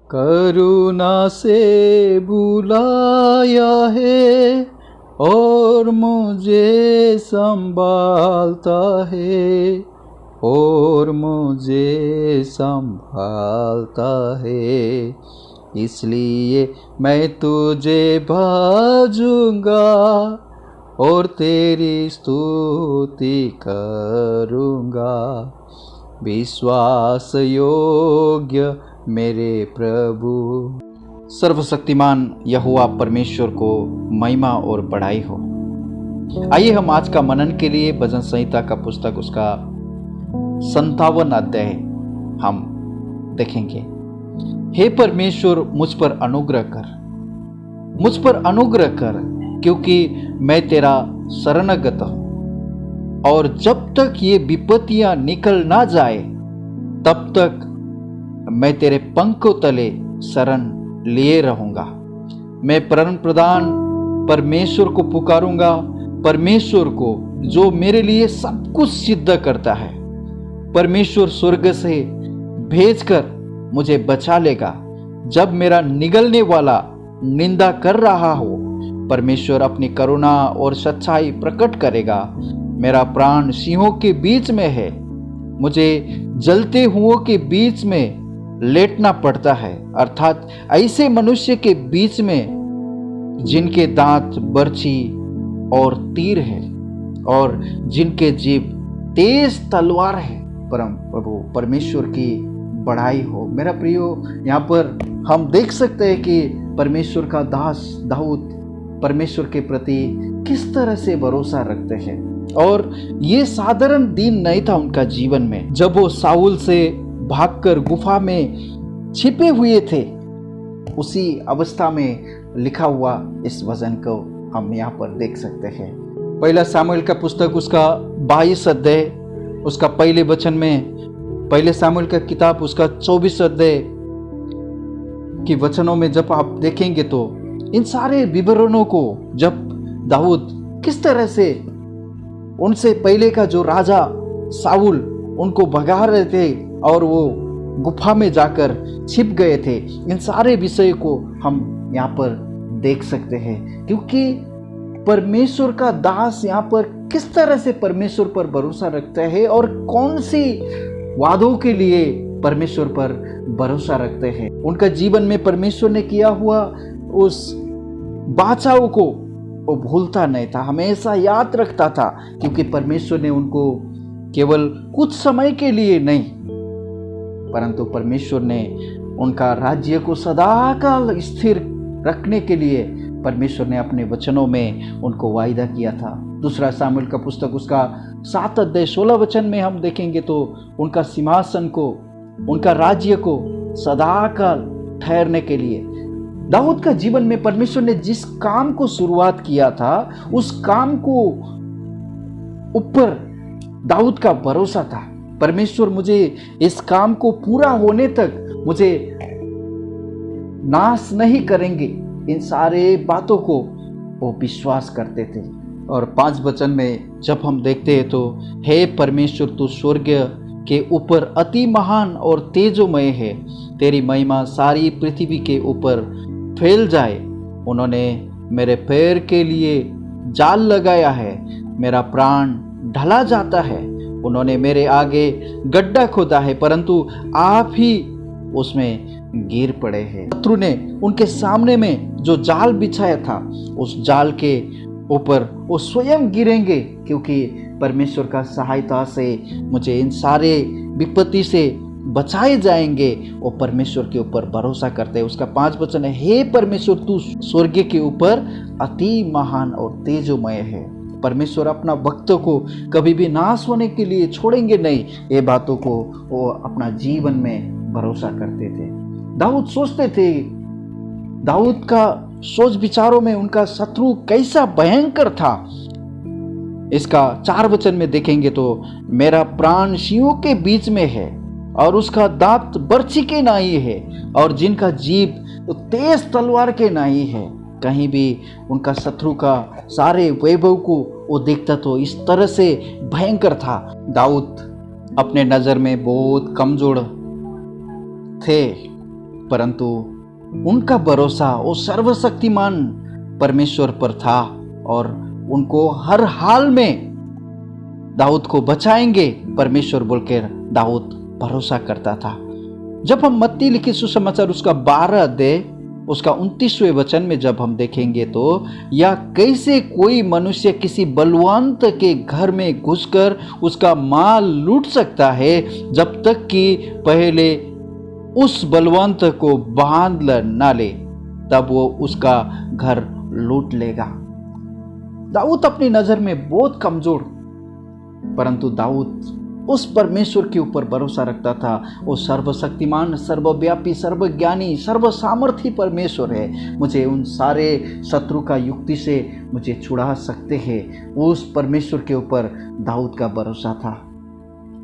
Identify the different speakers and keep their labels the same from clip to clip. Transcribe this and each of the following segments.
Speaker 1: करुणा से बुलाया है और मुझे संभालता है, और मुझे संभालता है। इसलिए मैं तुझे भजूंगा और तेरी स्तुति करूंगा। विश्वास योग्य मेरे प्रभु। सर्वशक्तिमान यहोवा परमेश्वर को महिमा और बड़ाई हो। आइए हम आज का मनन के लिए भजन संहिता का पुस्तक उसका 57 अध्याय हम देखेंगे। हे परमेश्वर, मुझ पर अनुग्रह कर, मुझ पर अनुग्रह कर, क्योंकि मैं तेरा शरणगत हूं। और जब तक ये विपत्तियां निकल ना जाए तब तक मैं तेरे पंखों तले शरण लिए रहूंगा। मैं परम प्रधान परमेश्वर को पुकारूंगा, परमेश्वर को जो मेरे लिए सब कुछ सिद्ध करता है। परमेश्वर स्वर्ग से भेजकर मुझे बचा लेगा। जब मेरा निगलने वाला निंदा कर रहा हो, परमेश्वर अपनी करुणा और सच्चाई प्रकट करेगा। मेरा प्राण सिंहों के बीच में है, मुझे जलते हुओं के बीच में लेटना पड़ता है, अर्थात ऐसे मनुष्य के बीच में जिनके दांत बर्छी और तीर है और जिनके जीभ तेज तलवार है। परम प्रभु परमेश्वर की बड़ाई हो। मेरा प्रियो, यहाँ पर हम देख सकते हैं कि परमेश्वर का दास दाऊद परमेश्वर के प्रति किस तरह से भरोसा रखते हैं। और ये साधारण दिन नहीं था उनका जीवन में। जब वो साउल से भागकर गुफा में छिपे हुए थे, उसी अवस्था में लिखा हुआ इस वचन को हम यहाँ पर देख सकते हैं। पहला सामुएल का पुस्तक उसका 22 अध्याय उसका पहले वचन में, पहले सामुएल का किताब उसका 24 अध्याय की वचनों में जब आप देखेंगे तो इन सारे विवरणों को जब दाऊद किस तरह से उनसे पहले का जो राजा साउल उनको भगा रहे थे और वो गुफा में जाकर छिप गए थे, इन सारे विषय को हम यहाँ पर देख सकते हैं। क्योंकि परमेश्वर का दास यहाँ पर किस तरह से परमेश्वर पर भरोसा रखता है और कौन सी वादों के लिए परमेश्वर पर भरोसा रखते हैं। उनका जीवन में परमेश्वर ने किया हुआ उस बाचाओं को वो भूलता नहीं था, हमेशा याद रखता था, क्योंकि परमेश्वर ने उनको केवल कुछ समय के लिए नहीं, परंतु परमेश्वर ने उनका राज्य को सदाकाल स्थिर रखने के लिए परमेश्वर ने अपने वचनों में उनको वायदा किया था। दूसरा सामुएल का पुस्तक उसका 7 अध्याय 16 वचन में हम देखेंगे तो उनका सिंहासन को, उनका राज्य को सदाकाल ठहरने के लिए दाऊद का जीवन में परमेश्वर ने जिस काम को शुरुआत किया था, उस काम को ऊपर दाऊद का भरोसा था। परमेश्वर मुझे इस काम को पूरा होने तक मुझे नाश नहीं करेंगे, इन सारे बातों को वो विश्वास करते थे। और 5 वचन में जब हम देखते हैं तो हे परमेश्वर, तू स्वर्ग के ऊपर अति महान और तेजोमय है, तेरी महिमा सारी पृथ्वी के ऊपर फैल जाए। उन्होंने मेरे पैर के लिए जाल लगाया है, मेरा प्राण ढला जाता है। उन्होंने मेरे आगे गड्ढा खोदा है, परंतु आप ही उसमें गिर पड़े हैं। शत्रु ने उनके सामने में जो जाल बिछाया था, उस जाल के ऊपर वो स्वयं गिरेंगे, क्योंकि परमेश्वर का सहायता से मुझे इन सारे विपत्ति से बचाए जाएंगे। वो परमेश्वर के ऊपर भरोसा करते हैं। उसका 5 वचन है, हे परमेश्वर, तू स्वर्ग के ऊपर अति महान और तेजोमय है। परमेश्वर अपना भक्तों को कभी भी नाश होने के लिए छोड़ेंगे नहीं, ये बातों को वो अपना जीवन में भरोसा करते थे। दाऊद सोचते थे, दाऊद का सोच विचारों में उनका शत्रु कैसा भयंकर था। इसका 4 वचन में देखेंगे तो मेरा प्राण सिंहों के बीच में है और उसका दांत बर्छी के नाई है और जिनका जीभ तेज तलवार के नाई है। कहीं भी उनका शत्रु का सारे वैभव को वो देखता तो इस तरह से भयंकर था। दाऊद अपने नज़र में बहुत कमजोर थे, परंतु उनका भरोसा वो सर्वशक्तिमान परमेश्वर पर था और उनको हर हाल में दाऊद को बचाएंगे परमेश्वर बोलकर दाऊद भरोसा करता था। जब हम मत्ती लिखित सुसमाचार उसका 12 अध्याय उसका 29वें वचन में जब हम देखेंगे तो या कैसे कोई मनुष्य किसी बलवंत के घर में घुसकर उसका माल लूट सकता है जब तक कि पहले उस बलवंत को बांध ना ले, तब वो उसका घर लूट लेगा। दाऊद अपनी नजर में बहुत कमजोर, परंतु दाऊद उस परमेश्वर के ऊपर भरोसा रखता था। वो सर्वशक्तिमान, सर्वव्यापी, सर्वज्ञानी, सर्वसामर्थी परमेश्वर है, मुझे उन सारे शत्रु का युक्ति से मुझे छुड़ा सकते हैं। उस परमेश्वर के ऊपर दाऊद का भरोसा था।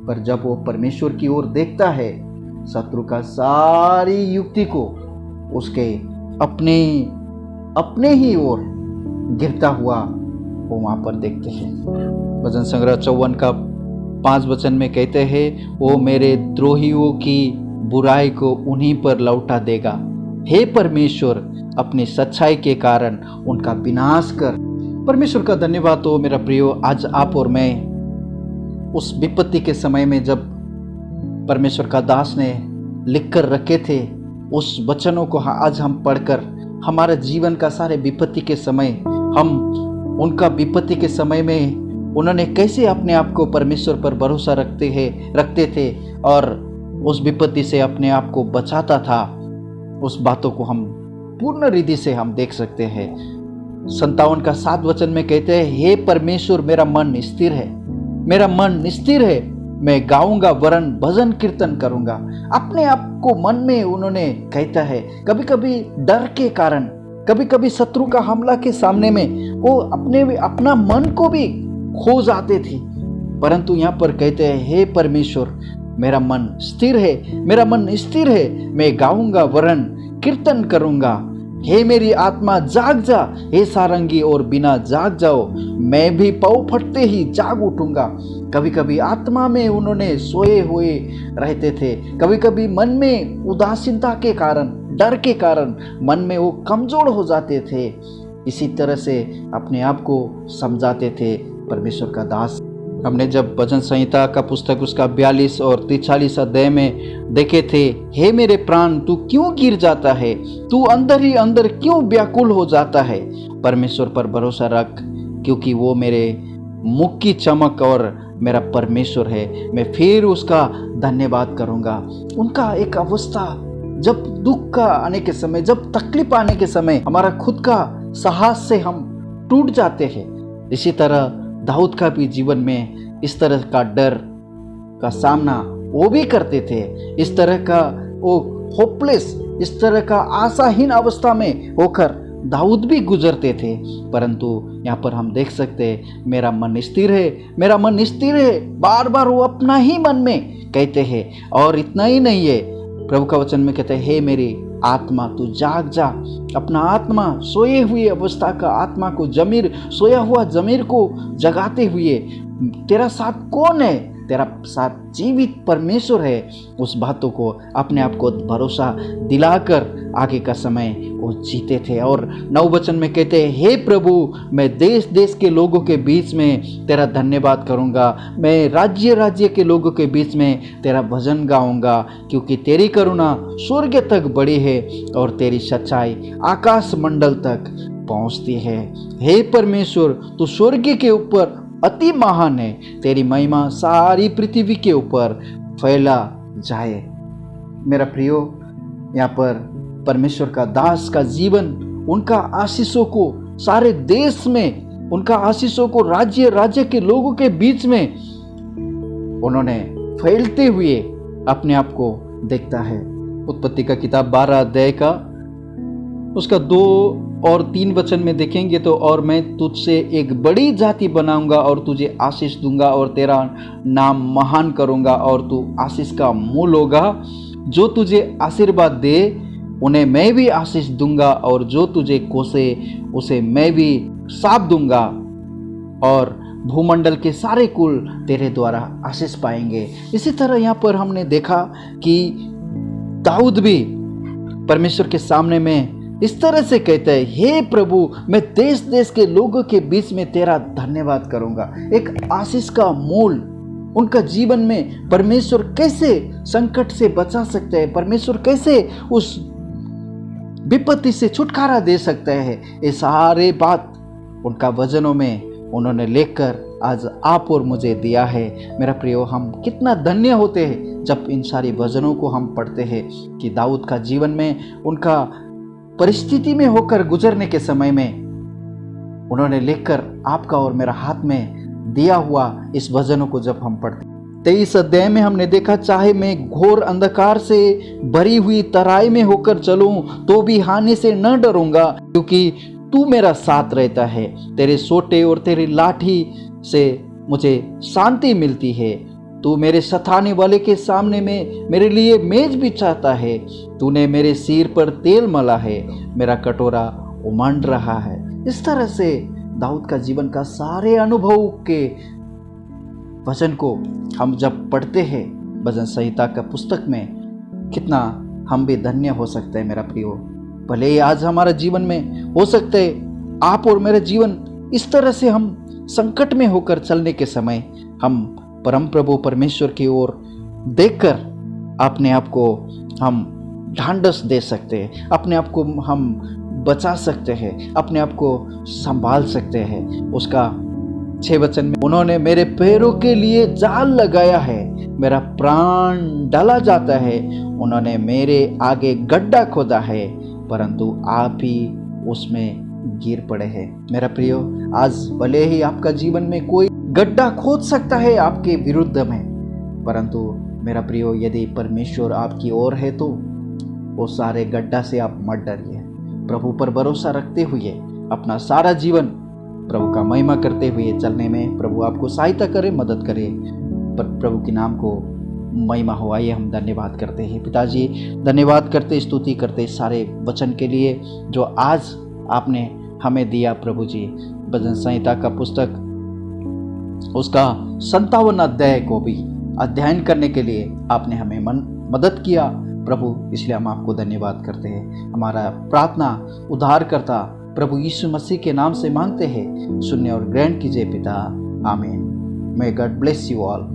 Speaker 1: पर जब वो परमेश्वर की ओर देखता है, शत्रु का सारी युक्ति को उसके अपने ही ओर गिरता हुआ वो वहां पर देखते हैं। भजन संग्रह 54 का 5 वचन में कहते हैं, वो मेरे द्रोहियों की बुराई को उन्हीं पर लौटा देगा। हे परमेश्वर, अपनी सच्चाई के कारण उनका विनाश कर। परमेश्वर का धन्यवाद हो मेरा प्रियो। आज आप और मैं उस विपत्ति के समय में जब परमेश्वर का दास ने लिख कर रखे थे, उस वचनों को आज हम पढ़कर हमारे जीवन का सारे विपत्ति के समय, हम उनका विपत्ति के समय में उन्होंने कैसे अपने आप को परमेश्वर पर भरोसा रखते थे और उस विपत्ति से अपने आप को बचाता था, उस बातों को हम पूर्ण रीति से हम देख सकते हैं। 57 का 7 वचन में कहते हैं, हे परमेश्वर, मेरा मन स्थिर है, मेरा मन स्थिर है, मैं गाऊंगा वरन भजन कीर्तन करूंगा। अपने आप को मन में उन्होंने कहता है, कभी कभी डर के कारण, कभी कभी शत्रु का हमला के सामने में वो अपना मन को भी खो जाते थे, परंतु यहाँ पर कहते हैं, हे परमेश्वर, मेरा मन स्थिर है, मेरा मन स्थिर है, मैं गाऊंगा वरन कीर्तन करूंगा। हे मेरी आत्मा जाग जा, हे सारंगी और बिना जाग जाओ, मैं भी पाँव फटते ही जाग उठूंगा। कभी कभी आत्मा में उन्होंने सोए हुए रहते थे, कभी कभी मन में उदासीनता के कारण, डर के कारण मन में वो कमजोर हो जाते थे। इसी तरह से अपने आप को समझाते थे परमेश्वर का दास। हमने जब भजन संहिता का पुस्तक उसका 42 और 43 अध्याय में देखे थे, हे मेरे प्राण, तू क्यों गिर जाता है, तू अंदर ही अंदर क्यों व्याकुल हो जाता है। परमेश्वर पर भरोसा रख, क्योंकि वो मेरे मुख की चमक और मेरा परमेश्वर है, मैं फिर उसका धन्यवाद करूंगा। उनका एक अवस्था, जब दुख का आने के समय, जब तकलीफ आने के समय हमारा खुद का साहस से हम टूट जाते हैं, इसी तरह दाऊद का भी जीवन में इस तरह का डर का सामना वो भी करते थे। इस तरह का वो होपलेस, इस तरह का आशाहीन अवस्था में होकर दाऊद भी गुजरते थे, परंतु यहाँ पर हम देख सकते हैं, मेरा मन स्थिर है, मेरा मन स्थिर है, बार बार वो अपना ही मन में कहते हैं। और इतना ही नहीं है, प्रभु का वचन में कहते हैं, हे मेरी आत्मा तू जाग जा। अपना आत्मा, सोए हुए अवस्था का आत्मा को, जमीर, सोया हुआ जमीर को जगाते हुए, तेरा साथ कौन है, तेरा साथ जीवित परमेश्वर है, उस बातों को अपने आप को भरोसा दिलाकर आगे का समय वो जीते थे। और 9 वचन में कहते हैं, हे प्रभु, मैं देश देश के लोगों के बीच में तेरा धन्यवाद करूंगा, मैं राज्य राज्य के लोगों के बीच में तेरा भजन गाऊंगा, क्योंकि तेरी करुणा स्वर्ग तक बड़ी है और तेरी सच्चाई आकाश मंडल तक पहुंचती है। हे परमेश्वर, तू स्वर्ग के ऊपर अति महान है, तेरी महिमा सारी पृथ्वी के ऊपर फैला जाए। मेरा प्रियो, यहाँ पर परमेश्वर का दास का जीवन, उनका आशीषों को सारे देश में, उनका आशीषों को राज्य राज्य के लोगों के बीच में उन्होंने फैलते हुए अपने आप को देखता है। उत्पत्ति का किताब 12 अध्याय का उसका 2 और 3 वचन में देखेंगे तो, और मैं तुझसे एक बड़ी जाति बनाऊंगा और तुझे आशीष दूंगा और तेरा नाम महान करूंगा और तू आशीष का मूल होगा। जो तुझे आशीर्वाद दे उन्हें मैं भी आशीष दूंगा और जो तुझे कोसे उसे मैं भी शाप दूंगा, और भूमंडल के सारे कुल तेरे द्वारा आशीष पाएंगे। इसी तरह यहाँ पर हमने देखा कि दाऊद भी परमेश्वर के सामने में इस तरह से कहता है, हे प्रभु, मैं देश देश के लोगों के बीच में तेरा धन्यवाद करूंगा। एक आशीष का मोल उनका जीवन में परमेश्वर कैसे संकट से बचा सकते हैं, परमेश्वर कैसे उस विपत्ति से छुटकारा दे सकते हैं, ये सारे बात उनका वचनों में उन्होंने लेकर आज आप और मुझे दिया है। मेरा प्रियो, हम कितना धन्य होते हैं जब इन सारी वचनों को हम पढ़ते हैं कि दाऊद का जीवन में उनका परिस्थिति में होकर गुजरने के समय में उन्होंने लेकर आपका और मेरा हाथ में दिया हुआ इस वचनों को जब हम पढ़ते 23 अध्याय में हमने देखा, चाहे मैं घोर अंधकार से भरी हुई तराई में होकर चलूं तो भी हानि से न डरूंगा, क्योंकि तू मेरा साथ रहता है। तेरे सोटे और तेरी लाठी से मुझे शांति मिलती है। तू मेरे सताने वाले के सामने में मेरे लिए मेज बिछाता है। तूने मेरे सिर पर तेल मला है, मेरा कटोरा उमंड रहा है। इस तरह से दाऊद का जीवन का सारे अनुभव के वचन को हम जब पढ़ते हैं भजन संहिता का पुस्तक में, कितना हम भी धन्य हो सकते हैं। मेरा प्रियो, भले ही आज हमारा जीवन में हो सकता है आप और मेरा जीवन इस तरह से हम संकट में होकर चलने के समय हम परम प्रभु परमेश्वर की ओर देखकर अपने आप को हम ढांढस दे सकते हैं, अपने आप को हम बचा सकते हैं, अपने आप को संभाल सकते हैं। उसका 6 वचन में, उन्होंने मेरे पैरों के लिए जाल लगाया है, मेरा प्राण डाला जाता है। उन्होंने मेरे आगे गड्ढा खोदा है, परंतु आप ही उसमें गिर पड़े हैं। मेरा प्रियो, आज भले ही आपका जीवन में कोई गड्ढा खोद सकता है आपके विरुद्ध में, परंतु मेरा प्रियो, यदि परमेश्वर आपकी ओर है तो वो सारे गड्ढा से आप मत डरिए। प्रभु पर भरोसा रखते हुए अपना सारा जीवन प्रभु का महिमा करते हुए चलने में प्रभु आपको सहायता करे, मदद करे। पर प्रभु के नाम को महिमा हो। आइए हम धन्यवाद करते हैं। पिताजी, धन्यवाद करते, स्तुति करते सारे वचन के लिए जो आज आपने हमें दिया। प्रभु जी, भजन संहिता का पुस्तक उसका 57 अध्याय को भी अध्ययन करने के लिए आपने हमें मदद किया प्रभु, इसलिए हम आपको धन्यवाद करते हैं। हमारा प्रार्थना उद्धारकर्ता प्रभु यीशु मसीह के नाम से मांगते हैं। सुनने और ग्रहण कीजिए पिता, आमीन। May God bless you all.